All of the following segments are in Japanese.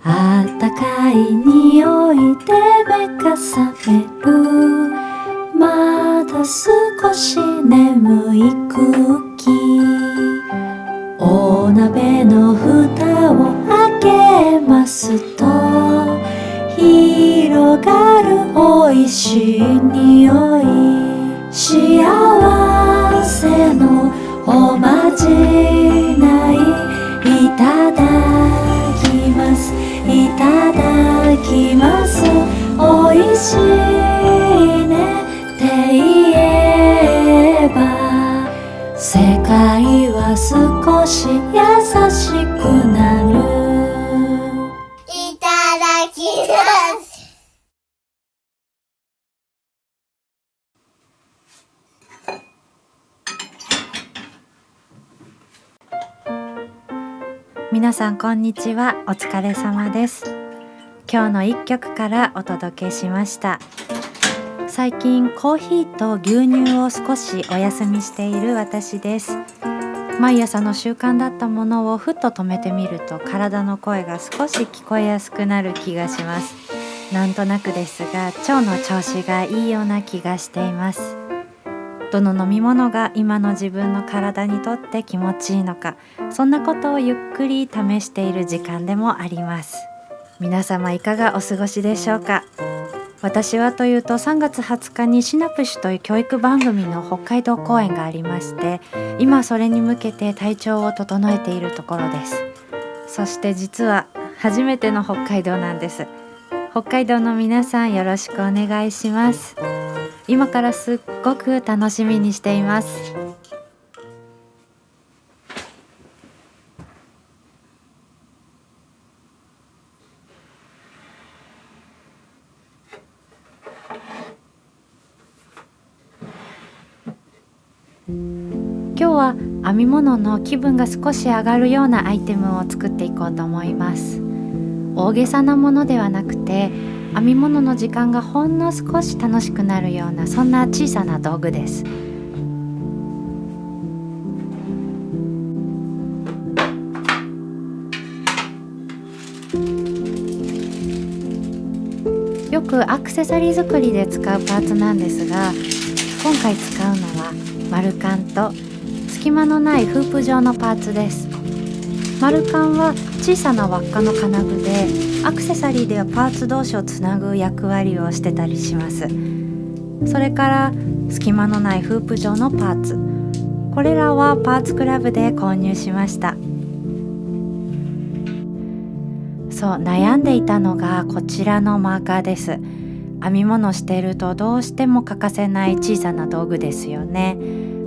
あったかい匂いで目が覚める。まだ少し眠い空気。お鍋の蓋を開けますと広がる美味しい匂い。幸せのおまじない。いただきます、いただきます。おいしいねって言えば世界は少し優しくなる。いただきます。皆さんこんにちは。お疲れ様です。今日の一曲からお届けしました。最近コーヒーと牛乳を少しお休みしている私です。毎朝の習慣だったものをふっと止めてみると体の声が少し聞こえやすくなる気がします。なんとなくですが腸の調子がいいような気がしています。どの飲み物が今の自分の体にとって気持ちいいのか、そんなことをゆっくり試している時間でもあります。皆様いかがお過ごしでしょうか。私はというと3月20日にシナプシという教育番組の北海道公演がありまして、今それに向けて体調を整えているところです。そして実は初めての北海道なんです。北海道の皆さんよろしくお願いします。今からすっごく楽しみにしています。今日は編み物の気分が少し上がるようなアイテムを作っていこうと思います。大げさなものではなくて、編み物の時間がほんの少し楽しくなるような、そんな小さな道具です。よくアクセサリー作りで使うパーツなんですが、今回使うのは丸カンと隙間のないフープ状のパーツです。丸カンは小さな輪っかの金具で、アクセサリーではパーツ同士をつなぐ役割をしてたりします。それから隙間のないフープ状のパーツ、これらはパーツクラブで購入しました。そう、悩んでいたのがこちらのマーカーです。編み物しているとどうしても欠かせない小さな道具ですよね。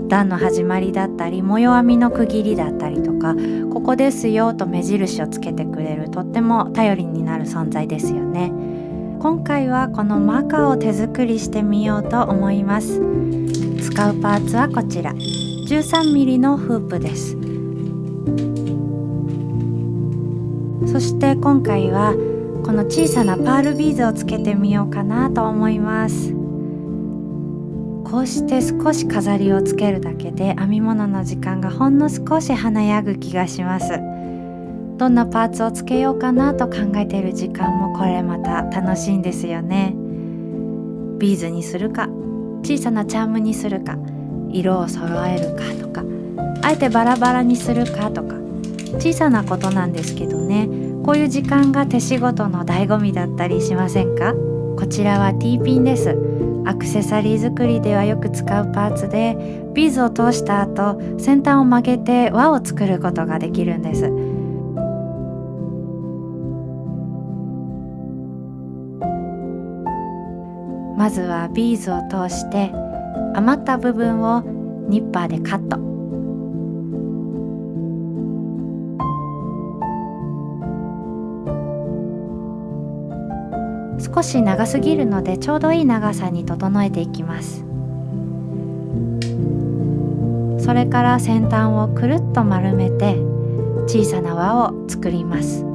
段の始まりだったり、模様編みの区切りだったりとか、ここですよと目印をつけてくれるとっても頼りになる存在ですよね。今回はこのマーカーを手作りしてみようと思います。使うパーツはこちら 13mm のフープです。そして今回はこの小さなパールビーズをつけてみようかなと思います。こうして少し飾りをつけるだけで編み物の時間がほんの少し華やぐ気がします。どんなパーツをつけようかなと考えている時間もこれまた楽しいんですよね。ビーズにするか、小さなチャームにするか、色を揃えるかとか、あえてバラバラにするかとか、小さなことなんですけどね、こういう時間が手仕事の醍醐味だったりしませんか。こちらは T ピンです。アクセサリー作りではよく使うパーツで、ビーズを通した後、先端を曲げて輪を作ることができるんです。まずはビーズを通して余った部分をニッパーでカット。少し長すぎるのでちょうどいい長さに整えていきます。それから先端をくるっと丸めて小さな輪を作ります。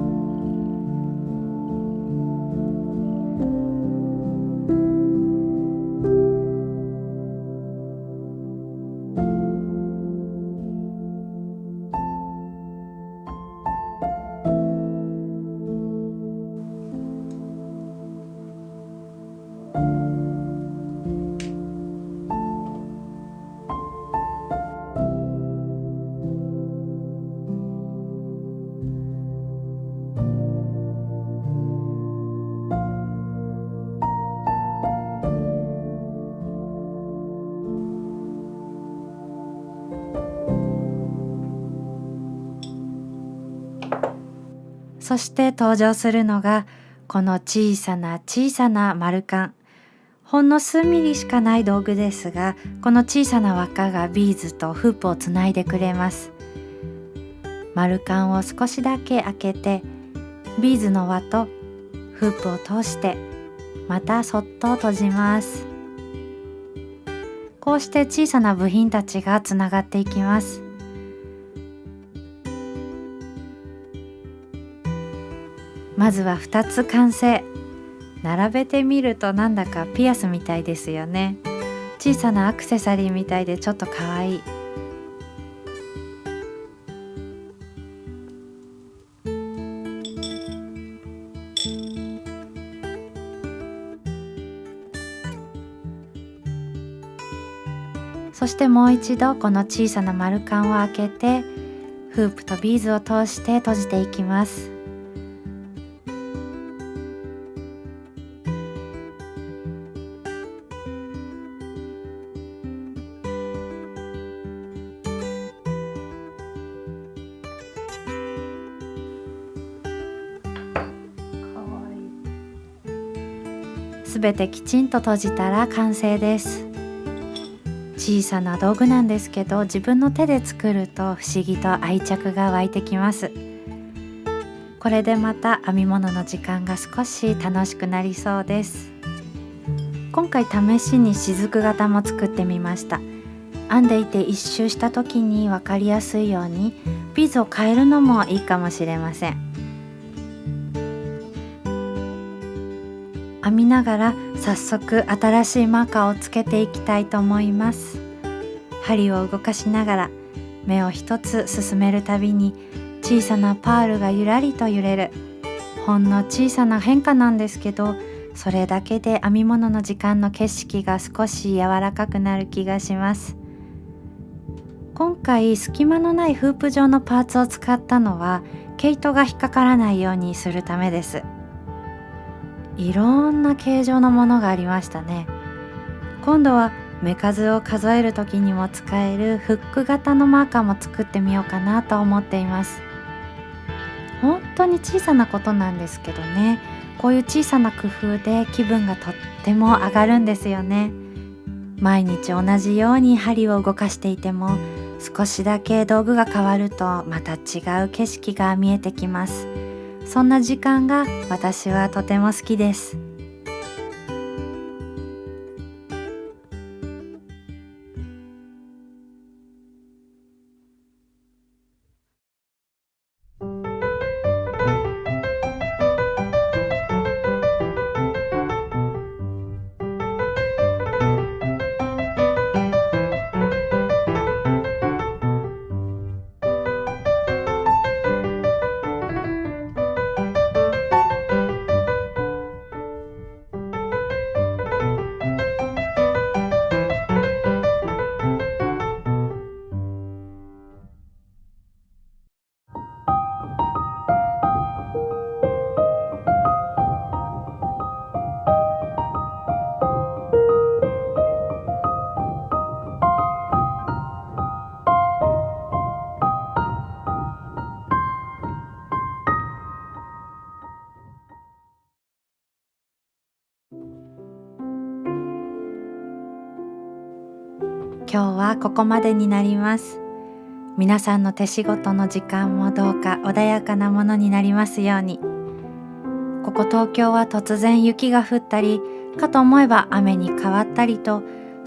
そして登場するのがこの小さな小さな丸カン。ほんの数ミリしかない道具ですが、この小さな輪っかがビーズとフープをつないでくれます。丸カンを少しだけ開けて、ビーズの輪とフープを通してまたそっと閉じます。こうして小さな部品たちがつながっていきます。まずは2つ完成。並べてみるとなんだかピアスみたいですよね。小さなアクセサリーみたいでちょっとかわいい。そしてもう一度この小さな丸カンを開けて、フープとビーズを通して閉じていきます。すべてきちんと閉じたら完成です。小さな道具なんですけど、自分の手で作ると不思議と愛着が湧いてきます。これでまた編み物の時間が少し楽しくなりそうです。今回試しに雫型も作ってみました。編んでいて一周した時に分かりやすいようにビーズを変えるのもいいかもしれません。編みながら早速新しいマーカーをつけていきたいと思います。針を動かしながら目を一つ進めるたびに小さなパールがゆらりと揺れる、ほんの小さな変化なんですけど、それだけで編み物の時間の景色が少し柔らかくなる気がします。今回隙間のないフープ状のパーツを使ったのは毛糸が引っかからないようにするためです。いろんな形状のものがありましたね。今度は目数を数える時にも使えるフック型のマーカーも作ってみようかなと思っています。本当に小さなことなんですけどね、こういう小さな工夫で気分がとっても上がるんですよね。毎日同じように針を動かしていても、少しだけ道具が変わるとまた違う景色が見えてきます。そんな時間が私はとても好きです。今日はここまでになります。皆さんの手仕事の時間もどうか穏やかなものになりますように。ここ東京は突然雪が降ったり、かと思えば雨に変わったりと、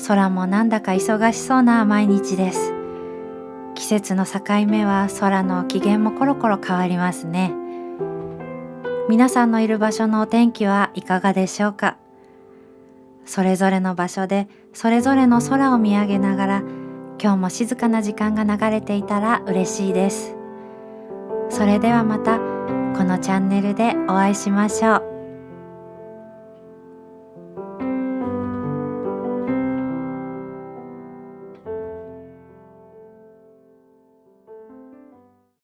空もなんだか忙しそうな毎日です。季節の境目は空の機嫌もコロコロ変わりますね。皆さんのいる場所のお天気はいかがでしょうか。それぞれの場所でそれぞれの空を見上げながら、今日も静かな時間が流れていたら嬉しいです。それではまたこのチャンネルでお会いしましょう。